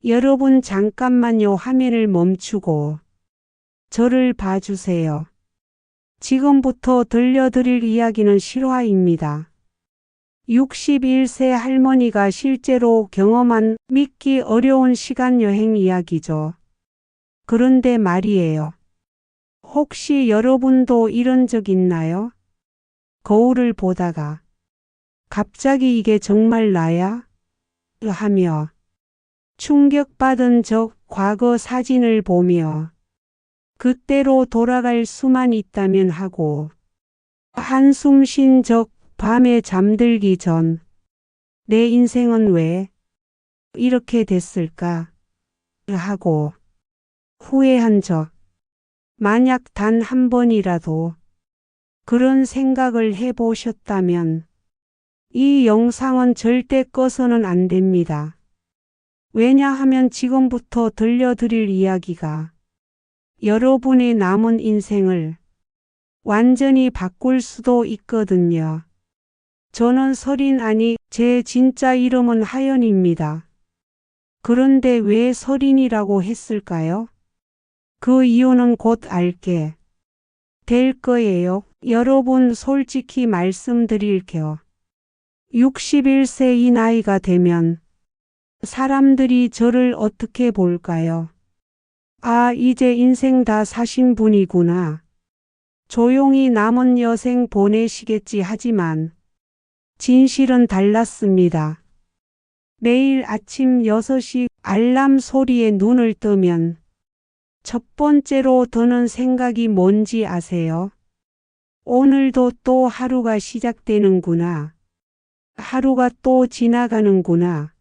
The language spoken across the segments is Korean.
여러분 잠깐만요. 화면을 멈추고 저를 봐주세요. 지금부터 들려드릴 이야기는 실화입니다. 61세 할머니가 실제로 경험한 믿기 어려운 시간 여행 이야기죠. 그런데 말이에요. 혹시 여러분도 이런 적 있나요? 거울을 보다가 갑자기 이게 정말 나야? 하며 충격받은 적, 과거 사진을 보며 그때로 돌아갈 수만 있다면 하고 한숨 쉰 적, 밤에 잠들기 전 내 인생은 왜 이렇게 됐을까? 하고 후회한 적, 만약 단 한 번이라도 그런 생각을 해보셨다면 이 영상은 절대 꺼서는 안 됩니다. 왜냐하면 지금부터 들려드릴 이야기가 여러분의 남은 인생을 완전히 바꿀 수도 있거든요. 저는 설인 아니 제 진짜 이름은 하연입니다. 그런데 왜 설인이라고 했을까요? 그 이유는 곧 알게 될 거예요. 여러분 솔직히 말씀드릴게요. 61세 이 나이가 되면 사람들이 저를 어떻게 볼까요? 아, 이제 인생 다 사신 분이구나. 조용히 남은 여생 보내시겠지 하지만 진실은 달랐습니다. 매일 아침 6시 알람 소리에 눈을 뜨면 첫 번째로 드는 생각이 뭔지 아세요? 오늘도 또 하루가 시작되는구나. 하루가 또 지나가는구나.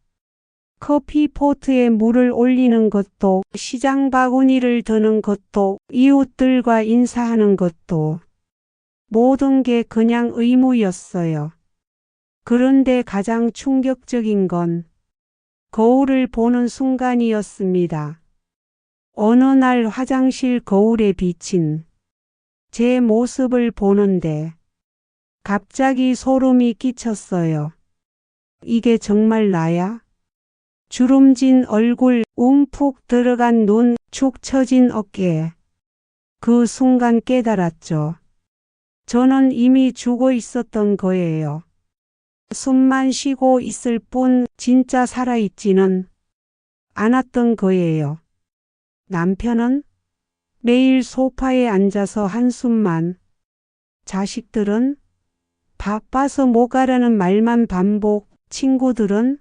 커피포트에 물을 올리는 것도, 시장 바구니를 드는 것도, 이웃들과 인사하는 것도 모든 게 그냥 의무였어요. 그런데 가장 충격적인 건 거울을 보는 순간이었습니다. 어느 날 화장실 거울에 비친 제 모습을 보는데 갑자기 소름이 끼쳤어요. 이게 정말 나야? 주름진 얼굴, 움푹 들어간 눈, 축 처진 어깨. 그 순간 깨달았죠. 저는 이미 죽어 있었던 거예요. 숨만 쉬고 있을 뿐 진짜 살아있지는 않았던 거예요. 남편은 매일 소파에 앉아서 한숨만, 자식들은 바빠서 못 가라는 말만 반복, 친구들은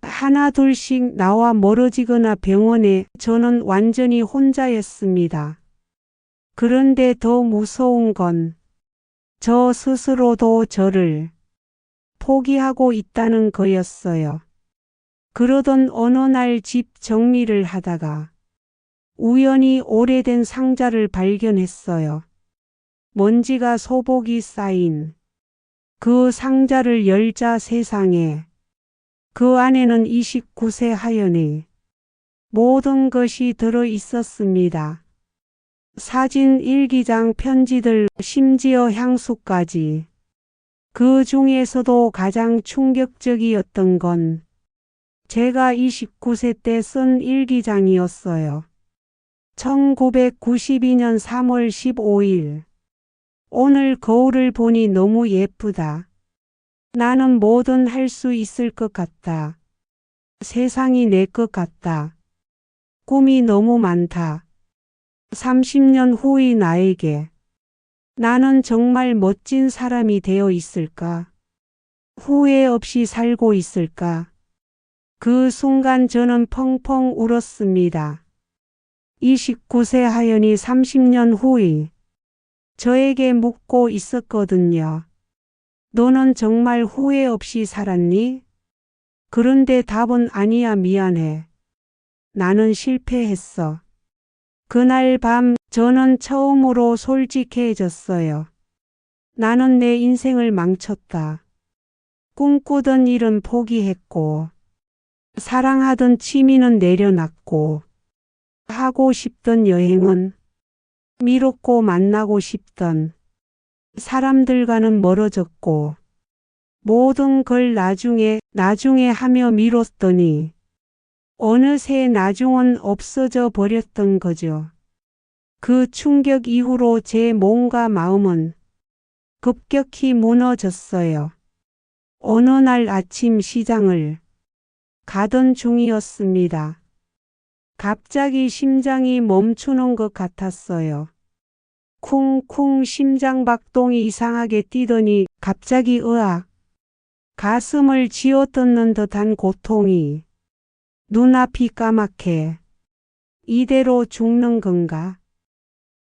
하나 둘씩 나와 멀어지거나 병원에. 저는 완전히 혼자였습니다. 그런데 더 무서운 건 저 스스로도 저를 포기하고 있다는 거였어요. 그러던 어느 날 집 정리를 하다가 우연히 오래된 상자를 발견했어요. 먼지가 소복이 쌓인 그 상자를 열자 세상에 그 안에는 29세 하연의 모든 것이 들어 있었습니다. 사진, 일기장, 편지들, 심지어 향수까지. 그 중에서도 가장 충격적이었던 건 제가 29세 때 쓴 일기장이었어요. 1992년 3월 15일. 오늘 거울을 보니 너무 예쁘다. 나는 뭐든 할 수 있을 것 같다. 세상이 내 것 같다. 꿈이 너무 많다. 30년 후의 나에게 나는 정말 멋진 사람이 되어 있을까? 후회 없이 살고 있을까? 그 순간 저는 펑펑 울었습니다. 29세 하연이 30년 후에 저에게 묻고 있었거든요. 너는 정말 후회 없이 살았니? 그런데 답은 아니야, 미안해. 나는 실패했어. 그날 밤 저는 처음으로 솔직해졌어요. 나는 내 인생을 망쳤다. 꿈꾸던 일은 포기했고, 사랑하던 취미는 내려놨고, 하고 싶던 여행은 미뤘고 만나고 싶던 사람들과는 멀어졌고, 모든 걸 나중에 하며 미뤘더니 어느새 나중은 없어져 버렸던 거죠. 그 충격 이후로 제 몸과 마음은 급격히 무너졌어요. 어느 날 아침 시장을 가던 중이었습니다. 갑자기 심장이 멈추는 것 같았어요. 쿵쿵 심장박동이 이상하게 뛰더니 갑자기 으악, 가슴을 쥐어뜯는 듯한 고통이, 눈앞이 까맣게 이대로 죽는 건가?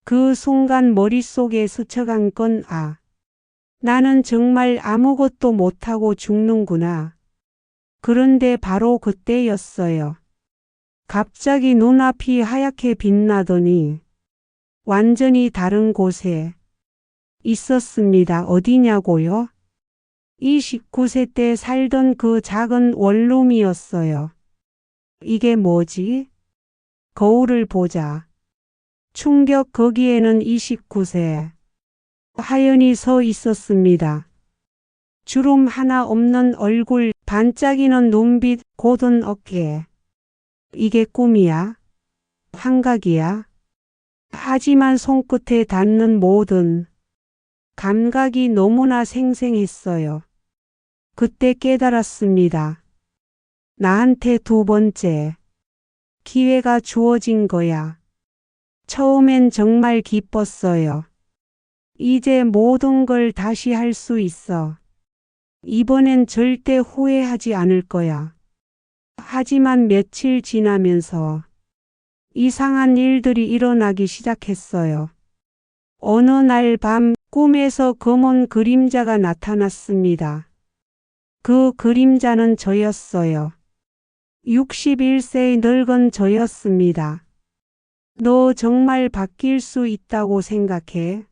그 순간 머릿속에 스쳐간 건 나는 정말 아무것도 못하고 죽는구나. 그런데 바로 그때였어요. 갑자기 눈앞이 하얗게 빛나더니 완전히 다른 곳에 있었습니다. 어디냐고요? 29세 때 살던 그 작은 원룸이었어요. 이게 뭐지? 거울을 보자. 충격, 거기에는 29세 하연이 서 있었습니다. 주름 하나 없는 얼굴, 반짝이는 눈빛, 곧은 어깨. 이게 꿈이야? 환각이야? 하지만 손끝에 닿는 모든 감각이 너무나 생생했어요. 그때 깨달았습니다. 나한테 두 번째 기회가 주어진 거야. 처음엔 정말 기뻤어요. 이제 모든 걸 다시 할 수 있어. 이번엔 절대 후회하지 않을 거야. 하지만 며칠 지나면서 이상한 일들이 일어나기 시작했어요. 어느 날 밤 꿈에서 검은 그림자가 나타났습니다. 그 그림자는 저였어요. 61세의 늙은 저였습니다. 너 정말 바뀔 수 있다고 생각해?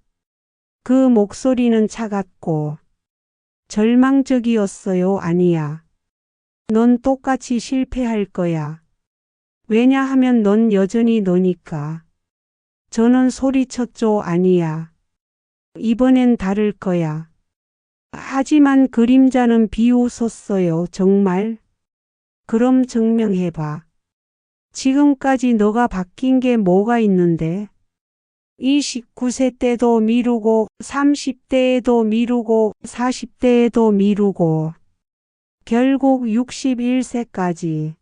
그 목소리는 차갑고 절망적이었어요. 아니야. 넌 똑같이 실패할 거야. 왜냐하면 넌 여전히 너니까. 저는 소리쳤죠. 아니야. 이번엔 다를 거야. 하지만 그림자는 비웃었어요. 정말? 그럼 증명해봐. 지금까지 너가 바뀐 게 뭐가 있는데? 29세 때도 미루고 30대에도 미루고 40대에도 미루고 결국 61세까지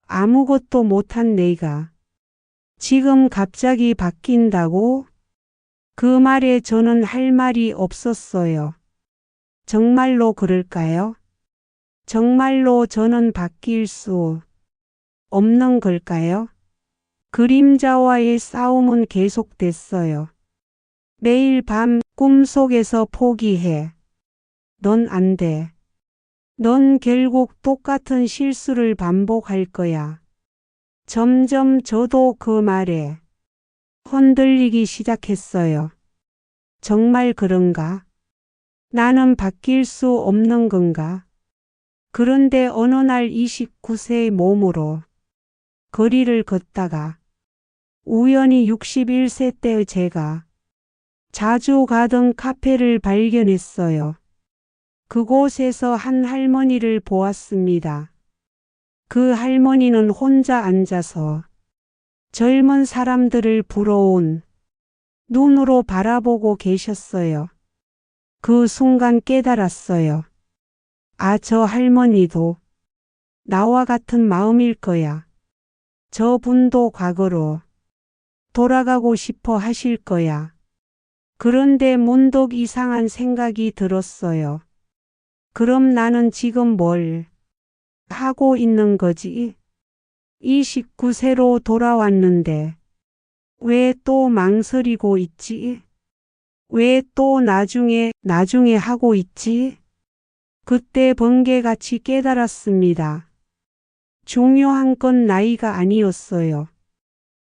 아무것도 못한 내가 지금 갑자기 바뀐다고? 그 말에 저는 할 말이 없었어요. 정말로 그럴까요? 정말로 저는 바뀔 수 없는 걸까요? 그림자와의 싸움은 계속됐어요. 매일 밤 꿈속에서 포기해. 넌 안 돼. 넌 결국 똑같은 실수를 반복할 거야. 점점 저도 그 말에 흔들리기 시작했어요. 정말 그런가? 나는 바뀔 수 없는 건가? 그런데 어느 날 29세의 몸으로 거리를 걷다가 우연히 61세 때의 제가 자주 가던 카페를 발견했어요. 그곳에서 한 할머니를 보았습니다. 그 할머니는 혼자 앉아서 젊은 사람들을 부러운 눈으로 바라보고 계셨어요. 그 순간 깨달았어요. 저 할머니도 나와 같은 마음일 거야. 저분도 과거로 돌아가고 싶어 하실 거야. 그런데 문득 이상한 생각이 들었어요. 그럼 나는 지금 뭘 하고 있는 거지? 29세로 돌아왔는데 왜 또 망설이고 있지? 왜 또 나중에 하고 있지? 그때 번개같이 깨달았습니다. 중요한 건 나이가 아니었어요.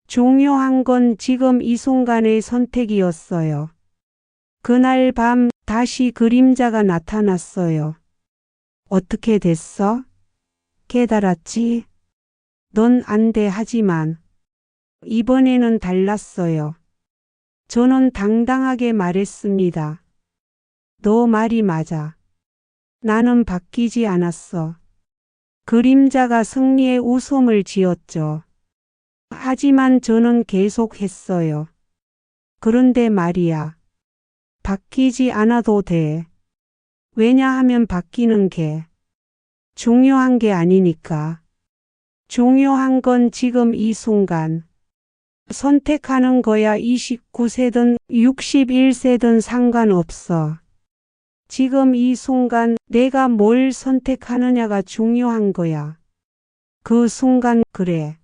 중요한 건 지금 이 순간의 선택이었어요. 그날 밤 다시 그림자가 나타났어요. 어떻게 됐어? 깨달았지? 넌 안 돼. 하지만 이번에는 달랐어요. 저는 당당하게 말했습니다. 너 말이 맞아. 나는 바뀌지 않았어. 그림자가 승리의 웃음을 지었죠. 하지만 저는 계속했어요. 그런데 말이야. 바뀌지 않아도 돼. 왜냐하면 바뀌는 게 중요한 게 아니니까. 중요한 건 지금 이 순간. 선택하는 거야. 29세든 61세든 상관없어. 지금 이 순간 내가 뭘 선택하느냐가 중요한 거야. 그 순간 그래.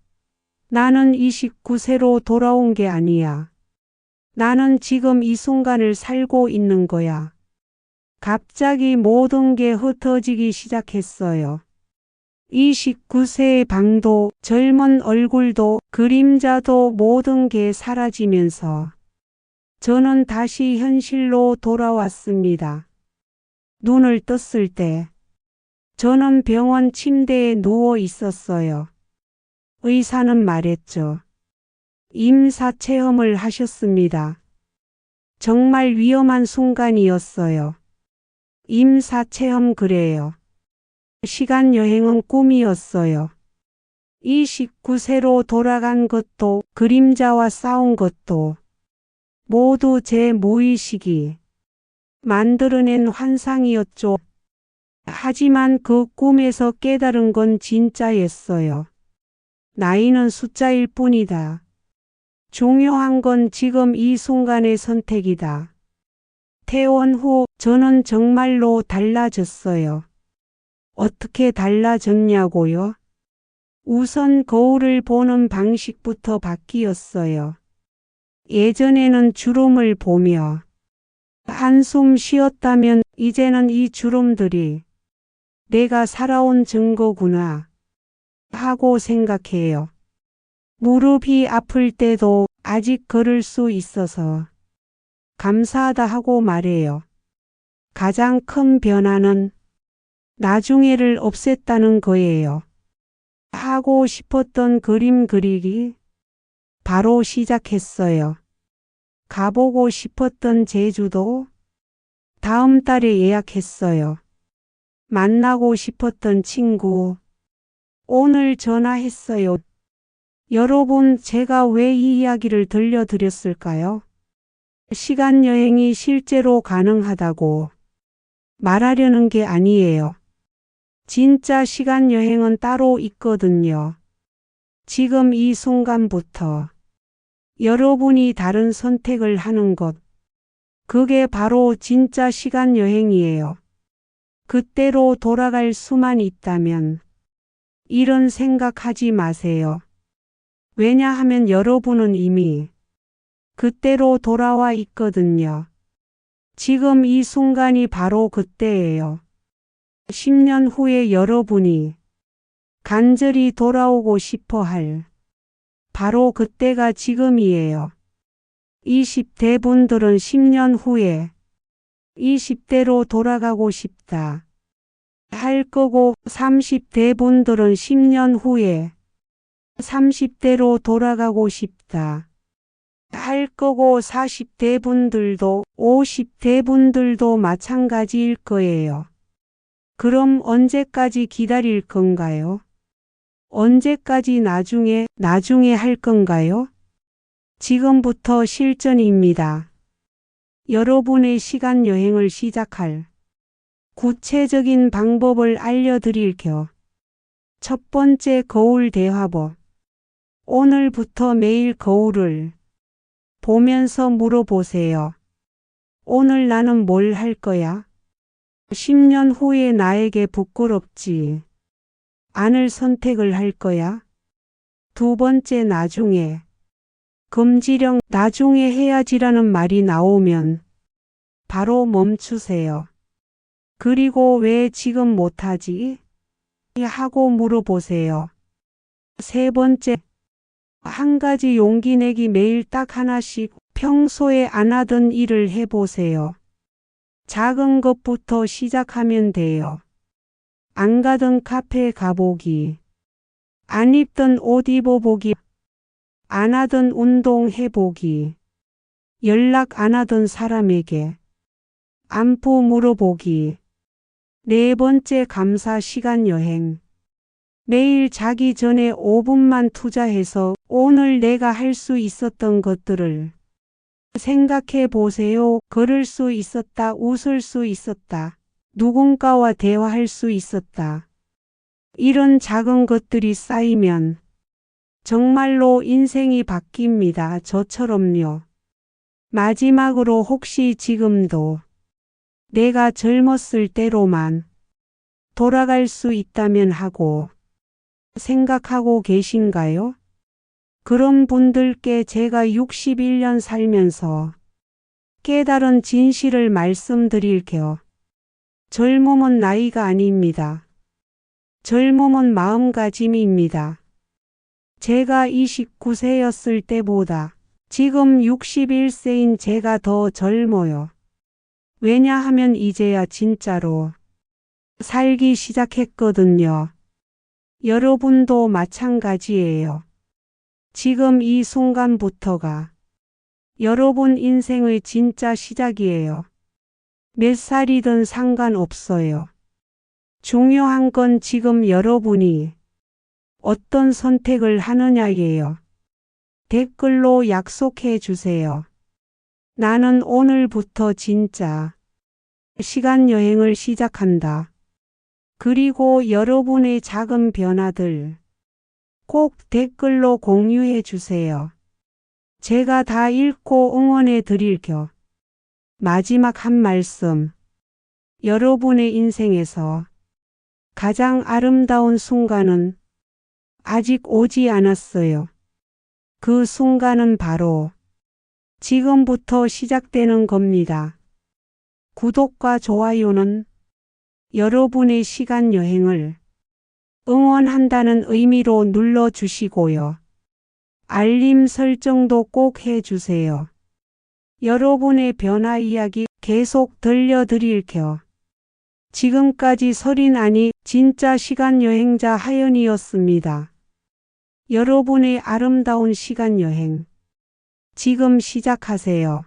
나는 29세로 돌아온 게 아니야. 나는 지금 이 순간을 살고 있는 거야. 갑자기 모든 게 흩어지기 시작했어요. 29세의 방도, 젊은 얼굴도, 그림자도 모든 게 사라지면서 저는 다시 현실로 돌아왔습니다. 눈을 떴을 때 저는 병원 침대에 누워 있었어요. 의사는 말했죠. 임사체험을 하셨습니다. 정말 위험한 순간이었어요. 임사체험 그래요. 시간여행은 꿈이었어요. 29세로 돌아간 것도 그림자와 싸운 것도 모두 제 무의식이 만들어낸 환상이었죠. 하지만 그 꿈에서 깨달은 건 진짜였어요. 나이는 숫자일 뿐이다. 중요한 건 지금 이 순간의 선택이다. 퇴원 후 저는 정말로 달라졌어요. 어떻게 달라졌냐고요? 우선 거울을 보는 방식부터 바뀌었어요. 예전에는 주름을 보며 한숨 쉬었다면 이제는 이 주름들이 내가 살아온 증거구나 하고 생각해요. 무릎이 아플 때도 아직 걸을 수 있어서 감사하다 하고 말해요. 가장 큰 변화는 나중에를 없앴다는 거예요. 하고 싶었던 그림 그리기 바로 시작했어요. 가보고 싶었던 제주도 다음 달에 예약했어요. 만나고 싶었던 친구 오늘 전화했어요. 여러분, 제가 왜 이 이야기를 들려드렸을까요? 시간 여행이 실제로 가능하다고 말하려는 게 아니에요. 진짜 시간 여행은 따로 있거든요. 지금 이 순간부터 여러분이 다른 선택을 하는 것, 그게 바로 진짜 시간 여행이에요. 그때로 돌아갈 수만 있다면 이런 생각하지 마세요. 왜냐하면 여러분은 이미 그때로 돌아와 있거든요. 지금 이 순간이 바로 그때예요. 10년 후에 여러분이 간절히 돌아오고 싶어 할 바로 그때가 지금이에요. 20대 분들은 10년 후에 20대로 돌아가고 싶다 할 거고 30대 분들은 10년 후에 30대로 돌아가고 싶다 할 거고 40대 분들도 50대 분들도 마찬가지일 거예요. 그럼 언제까지 기다릴 건가요? 언제까지 나중에 할 건가요? 지금부터 실전입니다. 여러분의 시간 여행을 시작할 구체적인 방법을 알려드릴게요. 첫 번째, 거울 대화법. 오늘부터 매일 거울을 보면서 물어보세요. 오늘 나는 뭘 할 거야? 10년 후에 나에게 부끄럽지 않을 선택을 할 거야? 두 번째, 나중에. 금지령 나중에 해야지라는 말이 나오면 바로 멈추세요. 그리고 왜 지금 못하지? 하고 물어보세요. 세 번째, 한 가지 용기 내기. 매일 딱 하나씩 평소에 안 하던 일을 해보세요. 작은 것부터 시작하면 돼요. 안 가던 카페 가보기, 안 입던 옷 입어보기, 안 하던 운동 해보기, 연락 안 하던 사람에게 안부 물어보기. 네 번째, 감사 시간 여행. 매일 자기 전에 5분만 투자해서 오늘 내가 할 수 있었던 것들을 생각해 보세요. 걸을 수 있었다. 웃을 수 있었다. 누군가와 대화할 수 있었다. 이런 작은 것들이 쌓이면 정말로 인생이 바뀝니다. 저처럼요. 마지막으로 혹시 지금도 내가 젊었을 때로만 돌아갈 수 있다면 하고 생각하고 계신가요? 그런 분들께 제가 61년 살면서 깨달은 진실을 말씀드릴게요. 젊음은 나이가 아닙니다. 젊음은 마음가짐입니다. 제가 29세였을 때보다 지금 61세인 제가 더 젊어요. 왜냐하면 이제야 진짜로 살기 시작했거든요. 여러분도 마찬가지예요. 지금 이 순간부터가 여러분 인생의 진짜 시작이에요. 몇 살이든 상관없어요. 중요한 건 지금 여러분이 어떤 선택을 하느냐예요. 댓글로 약속해 주세요. 나는 오늘부터 진짜 시간 여행을 시작한다. 그리고 여러분의 작은 변화들 꼭 댓글로 공유해 주세요. 제가 다 읽고 응원해 드릴게요. 마지막 한 말씀. 여러분의 인생에서 가장 아름다운 순간은 아직 오지 않았어요. 그 순간은 바로 지금부터 시작되는 겁니다. 구독과 좋아요는 여러분의 시간 여행을 응원한다는 의미로 눌러주시고요. 알림 설정도 꼭 해주세요. 여러분의 변화 이야기 계속 들려드릴게요. 지금까지 설인 아니 진짜 시간 여행자 하연이었습니다. 여러분의 아름다운 시간 여행 지금 시작하세요.